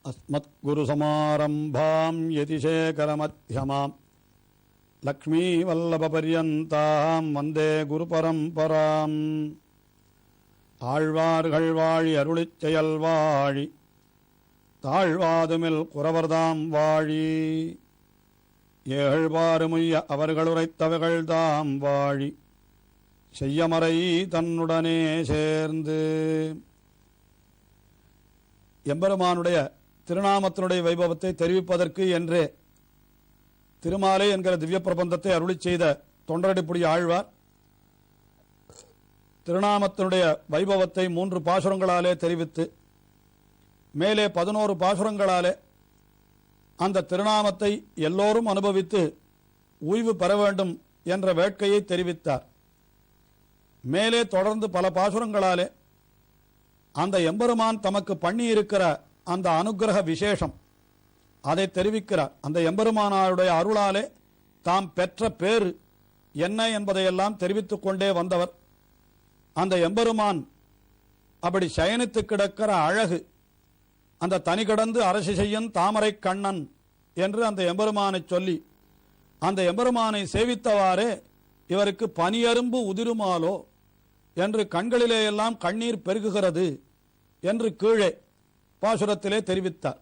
அஸ்மத்குருசமாரம்பாம் யதிசேகரமத்யமாம் லக்ஷ்மீவல்லபபர்யந்தாம் வந்தே குருபரம்பராம். ஆழ்வார்கள் வாழி அருளிச் செயல் வாழி தாழ்வாதுமில் குறவர்தாம் வாழி ஏழ்வாறுமுய்ய அவர்கள் உரைத்தவைகள்தாம் வாழி செய்யமறை தன்னுடனே சேர்ந்து. எம்பெருமானுடைய திருநாமத்தினுடைய வைபவத்தை தெரிவிப்பதற்கு என்றே திருமாலை என்கிற திவ்ய பிரபந்தத்தை அருளிச் செய்த தொண்டரடிப்புடி ஆழ்வார் திருநாமத்தினுடைய வைபவத்தை 3 பாசுரங்களாலே தெரிவித்து மேலே 11 பாசுரங்களாலே அந்த திருநாமத்தை எல்லோரும் அனுபவித்து உய்வு பெற வேண்டும் என்ற வேட்கையை தெரிவித்தார். மேலே தொடர்ந்து பல பாசுரங்களாலே அந்த எம்பெருமான் தமக்கு பண்ணியிருக்கிற அந்த அனுக்கிரக விசேஷம் அதை தெரிவிக்கிறார். அந்த எம்பெருமானாருடைய அருளாலே தாம் பெற்ற பேறு என்ன என்பதையெல்லாம் தெரிவித்துக் கொண்டே வந்தவர். அந்த எம்பெருமான் அப்படி சயனித்து கிடக்கிற அழகு, அந்த தனி கடந்து அரசு செய்யன் தாமரை கண்ணன் என்று அந்த எம்பெருமானை சொல்லி அந்த எம்பெருமானை சேவித்தவாறே இவருக்கு பனியரும்பு உதிருமாலோ என்று கண்களிலே எல்லாம் கண்ணீர் பெருகுகிறது என்று கீழே பாசுரத்திலே தெரிவித்தார்.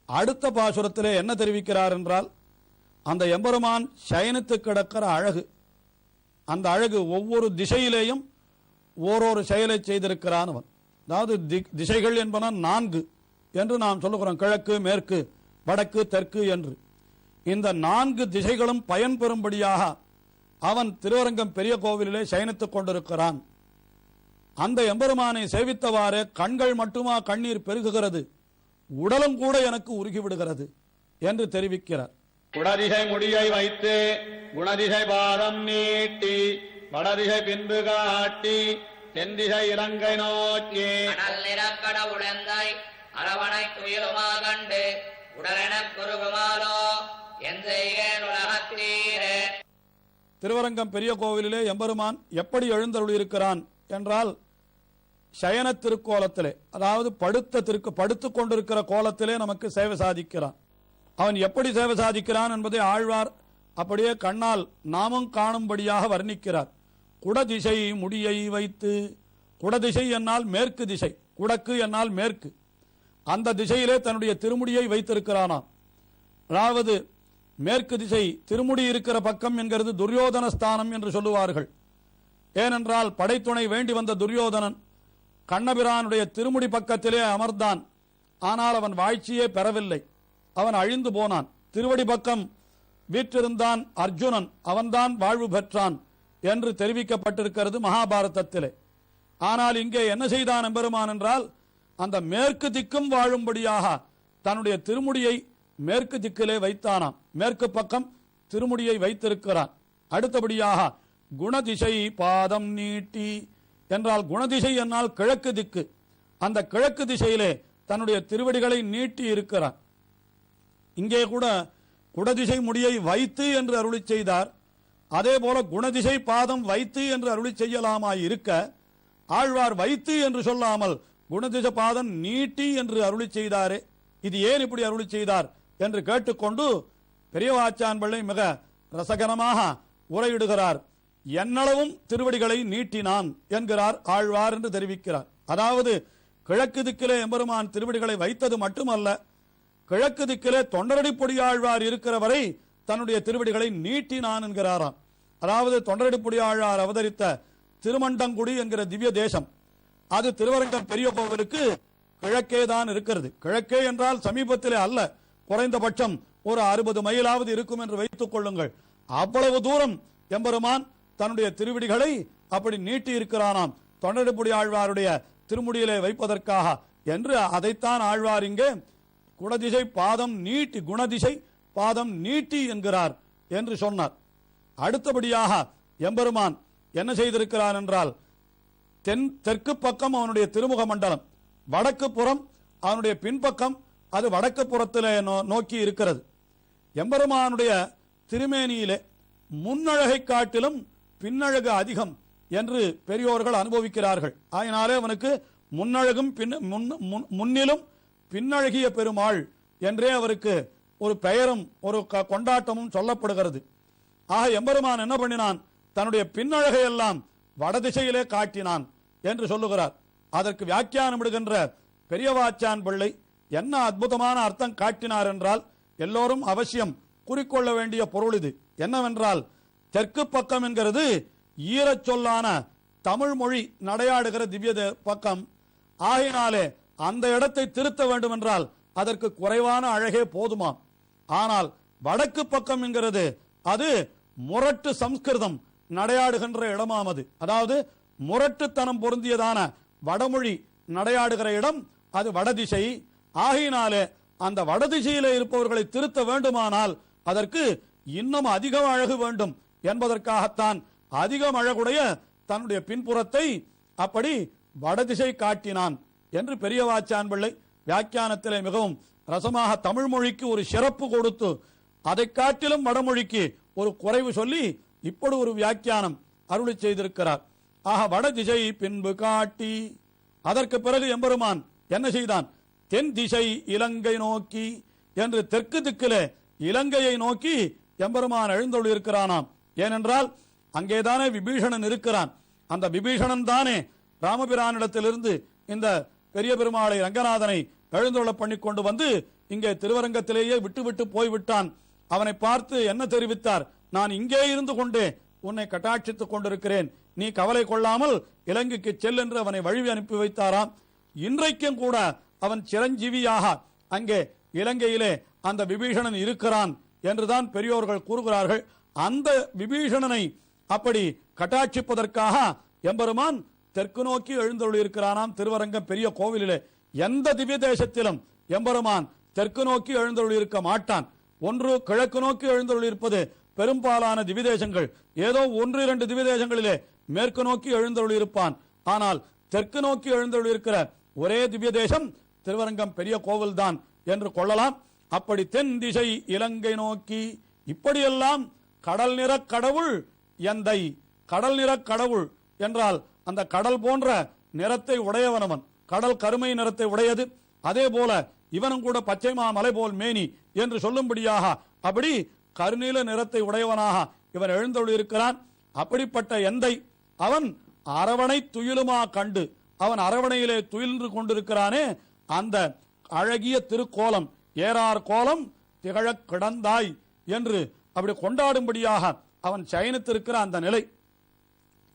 அடுத்த பாசுரத்திலே என்ன தெரிவிக்கிறார் என்றால், அந்த எம்பெருமான் சயனித்து கிடக்கிற அழகு, அந்த அழகு ஒவ்வொரு திசையிலேயும் ஓரொரு செயலை செய்திருக்கிறான் அவன். அதாவது திசைகள் என்பன 4 என்று நாம் சொல்லுகிறோம், கிழக்கு மேற்கு வடக்கு தெற்கு என்று. இந்த 4 திசைகளும் பயன்பெறும்படியாக அவன் திருவரங்கம் பெரிய கோவிலிலே சயனித்துக் கொண்டிருக்கிறான். அந்த எம்பெருமானை சேவித்தவாறே கண்கள் மட்டுமா கண்ணீர் பெருகுகிறது, உடலும் கூட எனக்கு உருகிவிடுகிறது என்று தெரிவிக்கிறார். குடதிசை முடியை வைத்து குணதிசை பாதம் நீட்டி வடதிசை பின்பு காட்டி தென்திசை இலங்கை நோக்கி நிறக்கட உடந்தை அரவணை துயிலுமா கண்டு உடலென குருகுமாலோ எந்த உலகத்தீரே. திருவரங்கம் பெரிய கோவிலிலே எம்பெருமான் எப்படி எழுந்தருளியிருக்கிறான் என்றால், சயன திருக்கோலத்திலே, அதாவது படுத்துக் கொண்டிருக்கிற கோலத்திலே நமக்கு சேவை சாதிக்கிறான். அவன் எப்படி சேவை சாதிக்கிறான் என்பதை ஆழ்வார் அப்படியே கண்ணால் நாமும் காணும்படியாக வர்ணிக்கிறார். குடதிசை முடியை வைத்து, குடதிசை என்னால் மேற்கு திசை, குடக்கு என்னால் மேற்கு, அந்த திசையிலே தன்னுடைய திருமுடியை வைத்திருக்கிறானாம். அதாவது மேற்கு திசை திருமுடி இருக்கிற பக்கம் என்கிறது துரியோதன ஸ்தானம் என்று சொல்லுவார்கள். ஏனென்றால் படைத்துணை வேண்டி வந்த துரியோதனன் கண்ணபிரானுடைய திருமுடி பக்கத்திலே அமர்ந்தான். ஆனால் அவன் வாழ்ச்சியே பெறவில்லை, அவன் அழிந்து போனான். திருவடி பக்கம் வீற்றிருந்தான் அர்ஜுனன், அவன்தான் வாழ்வு பெற்றான் என்று தெரிவிக்கப்பட்டிருக்கிறது மகாபாரதத்திலே. ஆனால் இங்கே என்ன செய்தான் எம்பெருமான் என்றால், அந்த மேற்கு திக்கும் வாழும்படியாக தன்னுடைய திருமுடியை மேற்கு திக்கிலே வைத்தானாம். மேற்கு பக்கம் திருமுடியை வைத்திருக்கிறான். அடுத்தபடியாக குணதிசை பாதம் நீட்டி என்றால், குணதிசை என்னால் கிழக்கு திக்கு, அந்த கிழக்கு திசையிலே தன்னுடைய திருவடிகளை நீட்டி இருக்கிறான். இங்கே கூட குடதிசை முடியை வைத்து என்று அருளி செய்தார். அதே போல குணதிசை பாதம் வைத்து என்று அருளி செய்யலாமாய் இருக்க, ஆழ்வார் வைத்து என்று சொல்லாமல் குணதிசை பாதம் நீட்டி என்று அருளி செய்தாரே, இது ஏன் இப்படி அருளி செய்தார் என்று கேட்டுக்கொண்டு பெரியவாச்சான் பிள்ளை மிக ரசகரமாக உரையிடுகிறார். என்னளவும் திருவடிகளை நீட்டினான் என்கிறார் ஆழ்வார் என்று தெரிவிக்கிறார். அதாவது கிழக்கு திக்கிலே எம்பெருமான் திருவடிகளை வைத்தது மட்டுமல்ல, கிழக்கு திக்கிலே தொண்டரடிப்பொடி ஆழ்வார் இருக்கிற வரை தன்னுடைய திருவடிகளை நீட்டினான் என்கிறாராம். அதாவது தொண்டரடிப்பொடி ஆழ்வார் அவதரித்த திருமண்டங்குடி என்கிற திவ்ய தேசம், அது திருவரங்கம் பெரிய கோவிலுக்கு கிழக்கே தான் இருக்கிறது. கிழக்கே என்றால் சமீபத்திலே அல்ல, குறைந்தபட்சம் ஒரு 60 மைலாவது இருக்கும் என்று வைத்துக் கொள்ளுங்கள். அவ்வளவு தூரம் எம்பெருமான் தன்னுடைய திருவடிகளை அப்படி நீட்டி இருக்கிறானாம், தொண்டரடிப்புடி ஆழ்வாருடைய திருமுடியிலே வைப்பதற்காக என்று. அதைத்தான் ஆழ்வார் இங்கே குடதிசை பாதம் நீட்டி, குணதிசை பாதம் நீட்டி என்கிறார் என்று சொன்னார். அடுத்தபடியாக எம்பெருமான் என்ன செய்திருக்கிறான் என்றால், தெற்கு பக்கம் அவனுடைய திருமுக மண்டலம், வடக்கு புறம் அவனுடைய பின்பக்கம், அது வடக்கு புறத்திலே நோக்கி இருக்கிறது. எம்பெருமானுடைய திருமேனியிலே முன்னழகை காட்டிலும் பின்னழகு அதிகம் என்று பெரியோர்கள் அனுபவிக்கிறார்கள். ஆயினாலே அவனுக்கு முன்னழகும் முன்னிலும் பின்னழகிய பெருமாள் என்றே அவருக்கு ஒரு பெயரும் ஒரு கொண்டாட்டமும் சொல்லப்படுகிறது. ஆக எம்பெருமான் என்ன பண்ணினான்? தன்னுடைய பின்னழகையெல்லாம் வடதிசையிலே காட்டினான் என்று சொல்லுகிறார். அதற்கு வியாக்கியானம் இடுகின்ற பெரியவாச்சான் பிள்ளை என்ன அற்புதமான அர்த்தம் காட்டினார் என்றால், எல்லோரும் அவசியம் குறிக்கொள்ள வேண்டிய பொருள் இது. என்னவென்றால், தெற்கு பக்கம் என்கிறது ஈரச் சொல்லான தமிழ் மொழி நடையாடுகிற திவ்ய பக்கம். ஆகினாலே அந்த இடத்தை திருத்த வேண்டும் என்றால் அதற்கு குறைவான அழகே போதுமாம். ஆனால் வடக்கு பக்கம் என்கிறது அது முரட்டு சம்ஸ்கிருதம் நடையாடுகின்ற இடமாமது. அதாவது முரட்டுத்தனம் பொருந்தியதான வடமொழி நடையாடுகிற இடம் அது வடதிசை. ஆகினாலே அந்த வடதிசையிலே இருப்பவர்களை திருத்த வேண்டுமானால் அதற்கு இன்னும் அதிகம் அழகு வேண்டும் என்பதற்காகத்தான் அதிகம் அழகுடைய தன்னுடைய பின்புறத்தை அப்படி வடதிசை காட்டினான் என்று பெரியவாச்சான் பிள்ளை வியாக்கியானத்திலே மிகவும் ரசமாக தமிழ் மொழிக்கு ஒரு சிறப்பு கொடுத்து அதை காட்டிலும் வடமொழிக்கு ஒரு குறைவு சொல்லி இப்படி ஒரு வியாக்கியானம் அருளி செய்திருக்கிறார். ஆக வடதிசை பின்பு காட்டி, அதற்கு பிறகு எம்பெருமான் என்ன செய்தான்? தென் திசை இலங்கை நோக்கி என்று தெற்கு திக்கிலே இலங்கையை நோக்கி எம்பெருமான் எழுந்தொழியிருக்கிறானாம். ஏனென்றால் அங்கேதானே விபீஷணன் இருக்கிறான். அந்த விபீஷணன் தானே ராமபிரானிடத்திலிருந்து இந்த பெரிய பெருமாளை ரங்கநாதனை எழுந்தொழ பண்ணி கொண்டு வந்து இங்கே திருவரங்கத்திலேயே விட்டுவிட்டு போய்விட்டான். அவனை பார்த்து என்ன தெரிவித்தார்? நான் இங்கே இருந்து கொண்டே உன்னை கட்டாட்சித்துக் கொண்டிருக்கிறேன், நீ கவலை கொள்ளாமல் இலங்கைக்கு செல் என்று அவனை வழி அனுப்பி வைத்தாராம். இன்றைக்கும் கூட அவன் சிரஞ்சீவியாக அங்கே இலங்கையிலே அந்த விபீஷணன் இருக்கிறான் என்றுதான் பெரியோர்கள் கூறுகிறார்கள். அந்த விபீஷணனை அப்படி கட்டாட்சிப்பதற்காக எம்பெருமான் தெற்கு நோக்கி எழுந்தருளியிருக்கிறானாம் திருவரங்கம் பெரிய கோவிலிலே. எந்த திவ்ய தேசத்திலும் எம்பெருமான் தெற்கு நோக்கி எழுந்தருளியிருக்க மாட்டான். ஒன்று கிழக்கு நோக்கி எழுந்தருளியிருப்பது பெரும்பாலான திவ்ய தேசங்கள். ஏதோ 1-2 திவ்ய தேசங்களிலே மேற்கு நோக்கி எழுந்தருளியிருப்பான். ஆனால் தெற்கு நோக்கி எழுந்தருளியிருக்கிற ஒரே திவ்ய தேசம் திருவரங்கம் பெரிய கோவில் தான் என்று கொள்ளலாம். அப்படி தென் திசை இலங்கை நோக்கி, இப்படியெல்லாம் கடல் நிற கடவுள் எந்தை. கடல் நிற கடவுள் என்றால் அந்த கடல் போன்ற நிறத்தை உடையவனவன். கடல் கருமை நிறத்தை உடையது. அதே போல இவனும் கூட பச்சை மலை போல் மேனி என்று சொல்லும்படியாக அப்படி கருநீல நிறத்தை உடையவனாக இவன் எழுந்தொழியிருக்கிறான். அப்படிப்பட்ட எந்தை அவன் அரவணை துயிலுமா கண்டு, அவன் அரவணையிலே துயின்று கொண்டிருக்கிறானே, அந்த அழகிய திருக்கோலம் ஏறார் கோலம் திகழ கிடந்தாய் என்று அப்படி கொண்டாடும்படியாக அவன் சயனித்திருக்கிற அந்த நிலை,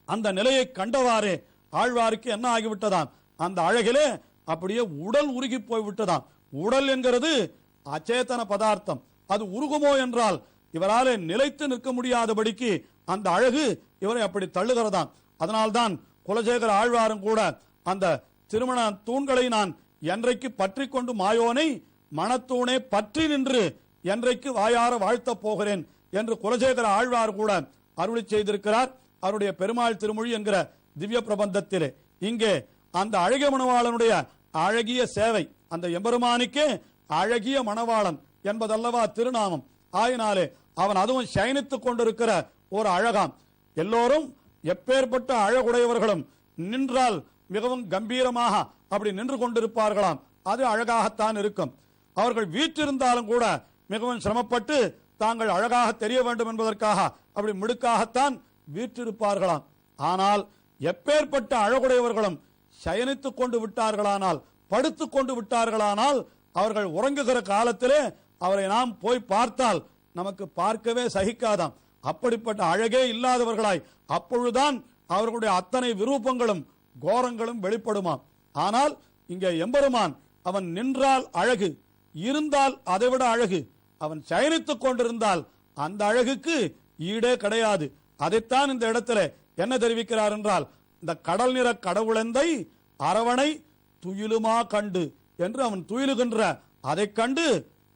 அந்த நிலையை கண்டவாறே ஆழ்வாருக்கு என்ன ஆகிவிட்டதாம்? அந்த அழகிலே அப்படியே உடல் உருகி போய்விட்டதாம். உடல் என்கிறது அச்சேதன பதார்த்தம். அது உருகுமோ என்றால் இவராலே நிலைத்து நிற்க முடியாதபடிக்கு அந்த அழகு இவரை அப்படி தள்ளுகிறதாம். அதனால்தான் குலசேகர ஆழ்வாரும் கூட அந்த திருமண தூண்களை நான் என்றைக்கு பற்றி கொண்டு மாயோனை மணத்தூணே பற்றி நின்று என்றைக்கு வாயார வாழ்த்தப் போகிறேன் என்று குலசேகர ஆழ்வார் கூட அருளி செய்திருக்கிறார் அவருடைய பெருமாள் திருமொழி என்கிற திவ்ய பிரபந்தத்திலே. இங்கே அந்த அழகிய மணவாளனுடைய அழகிய சேவை, அந்த எம்பெருமானுக்கே அழகிய மணவாளன் என்பதல்லவா திருநாமம். ஆயினாலே அவன் அதுவும் சயனித்துக் கொண்டிருக்கிற ஒரு அழகாம். எல்லோரும் எப்பேற்பட்ட அழகுடையவர்களும் நின்றால் மிகவும் கம்பீரமாக அப்படி நின்று கொண்டிருப்பார்களாம். அது அழகாகத்தான் இருக்கும். அவர்கள் வீற்றிருந்தாலும் கூட மிகவும் சிரமப்பட்டு தாங்கள் அழகாக தெரிய வேண்டும் என்பதற்காக அப்படி மிடுக்காகத்தான் வீற்றிருப்பார்களாம். ஆனால் எப்பேற்பட்ட அழகுடையவர்களும் சயனித்துக் கொண்டு விட்டார்களானால், படுத்துக் கொண்டு விட்டார்களானால், அவர்கள் உறங்குகிற காலத்திலே அவரை நாம் போய் பார்த்தால் நமக்கு பார்க்கவே சகிக்காதாம். அப்படிப்பட்ட அழகே இல்லாதவர்களாய் அப்பொழுதுதான் அவர்களுடைய அத்தனை விரூபங்களும் கோரங்களும் வெளிப்படுமாம். ஆனால் இங்கே எம்பெருமான் அவன் நின்றால் அழகு, இருந்தால் அதைவிட அழகு, அவன் சயனித்துக் கொண்டிருந்தால் அந்த அழகுக்கு ஈடே கிடையாது. அதைத்தான் இந்த இடத்துல என்ன தெரிவிக்கிறார் என்றால், இந்த கடல் நிற கடவுளெந்தை அரவணை துயிலுமா கண்டு என்று அவன் துயிலுகின்ற அதை கண்டு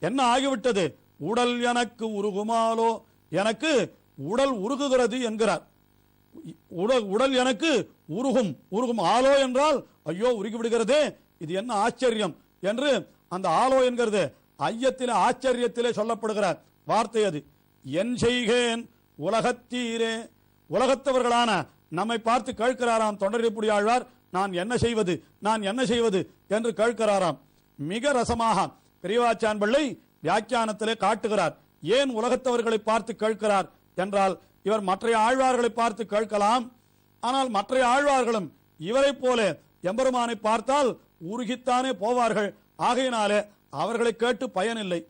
என்ன ஆகிவிட்டது? உடல் எனக்கு உருகுமாலோ, எனக்கு உடல் உருகுகிறது என்கிறார். உடல் எனக்கு உருகும் ஆலோ என்றால் ஐயோ உருகி விடுகிறதே, இது என்ன ஆச்சரியம் என்று அந்த ஆலோ என்கிறது ஐயத்திலே ஆச்சரியத்திலே சொல்லப்படுகிற வார்த்தை. அது என் செய்கேன் உலகத்தீரே, உலகத்தவர்களான நம்மை பார்த்து கேட்கிறாராம் தொண்டரிப்புடி ஆழ்வார், நான் என்ன செய்வது, நான் என்ன செய்வது என்று கேட்கிறாராம். மிக ரசமாக பெரியவாச்சான் பிள்ளை வியாக்கியானத்திலே காட்டுகிறார். ஏன் உலகத்தவர்களை பார்த்து கேட்கிறார் என்றால், இவர் மற்ற ஆழ்வார்களை பார்த்து கேட்கலாம், ஆனால் மற்ற ஆழ்வார்களும் இவரை போல எம்பெருமானை பார்த்தால் உருகித்தானே போவார்கள். ஆகையினாலே அவர்களை கேட்டு பயனில்லை.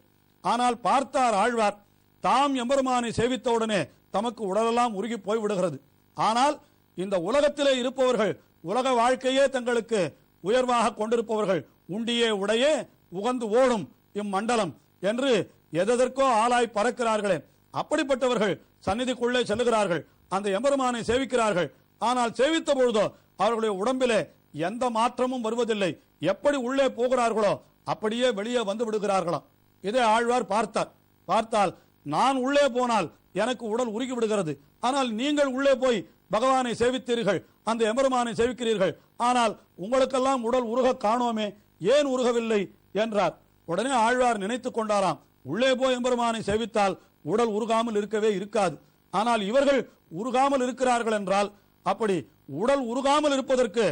ஆனால் பார்த்தார் ஆழ்வார், தாம் எம்பெருமானை சேவித்தவுடனே தமக்கு உடலெல்லாம் உருகி போய் விடுகிறது. ஆனால் இந்த உலகத்திலே இருப்பவர்கள், உலக வாழ்க்கையே தங்களுக்கு உயர்வாக கொண்டிருப்பவர்கள், உண்டியே உடையே உகந்து ஓடும் இம்மண்டலம் என்று எதற்கோ ஆளாய் பறக்கிறார்களே, அப்படிப்பட்டவர்கள் சந்நிதிக்குள்ளே செல்லுகிறார்கள், அந்த எம்பெருமானை சேவிக்கிறார்கள். ஆனால் சேவித்த பொழுதோ அவர்களுடைய உடம்பிலே எந்த மாற்றமும் வருவதில்லை. எப்படி உள்ளே போகிறார்களோ அப்படியே வெளியே வந்து விடுகிறார்களாம். இதை ஆழ்வார் பார்த்தால் நான் உள்ளே போனால் எனக்கு உடல் உருகி விடுகிறது, ஆனால் நீங்கள் உள்ளே போய் பகவானை சேவித்தீர்கள், அந்த எம்பெருமானை சேவிக்கிறீர்கள், ஆனால் உங்களுக்கெல்லாம் உடல் உருக காணோமே, ஏன் உருகவில்லை என்றார். உடனே ஆழ்வார் நினைத்துக் கொண்டாராம், உள்ளே போய் எம்பெருமானை சேவித்தால் உடல் உருகாமல் இருக்கவே இருக்காது. ஆனால் இவர்கள் உருகாமல் இருக்கிறார்கள் என்றால், அப்படி உடல் உருகாமல் இருப்பதற்கு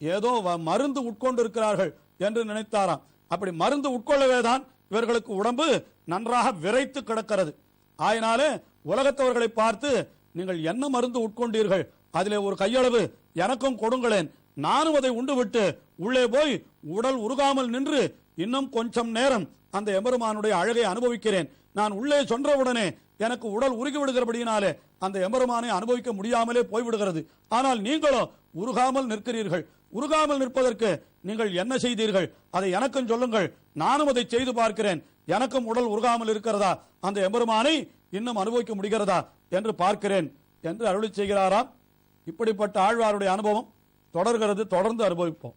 ஏதோ மருந்து உட்கொண்டிருக்கிறார்கள் என்று நினைத்தாராம். அப்படி மருந்து உட்கொள்ளவேதான் இவர்களுக்கு உடம்பு நன்றாக விரைத்து கிடக்கிறது. ஆயினாலே உலகத்தவர்களை பார்த்து, நீங்கள் என்ன மருந்து உட்கொண்டீர்கள், அதிலே ஒரு கையளவு எனக்கும் கொடுங்களேன், நானும் அதை உண்டுவிட்டு உள்ளே போய் உடல் உருகாமல் நின்று இன்னும் கொஞ்சம் நேரம் அந்த எம்பெருமானுடைய அழகை அனுபவிக்கிறேன். நான் உள்ளே சென்றவுடனே எனக்கு உடல் உருகி விடுகிறபடியினாலே அந்த எம்பெருமானை அனுபவிக்க முடியாமலே போய்விடுகிறது. ஆனால் நீங்களோ உருகாமல் நிற்கிறீர்கள். உருகாமல் நிற்பதற்கு நீங்கள் என்ன செய்தீர்கள், அதை எனக்கும் சொல்லுங்கள், நானும் அதை செய்து பார்க்கிறேன். எனக்கும் உடல் உருகாமல் இருக்கிறதா, அந்த எம்பெருமானை இன்னும் அனுபவிக்க முடிகிறதா என்று பார்க்கிறேன் என்று அருளி செய்கிறாராம். இப்படிப்பட்ட ஆழ்வாருடைய அனுபவம் தொடர்கிறது. தொடர்ந்து அனுபவிப்போம்.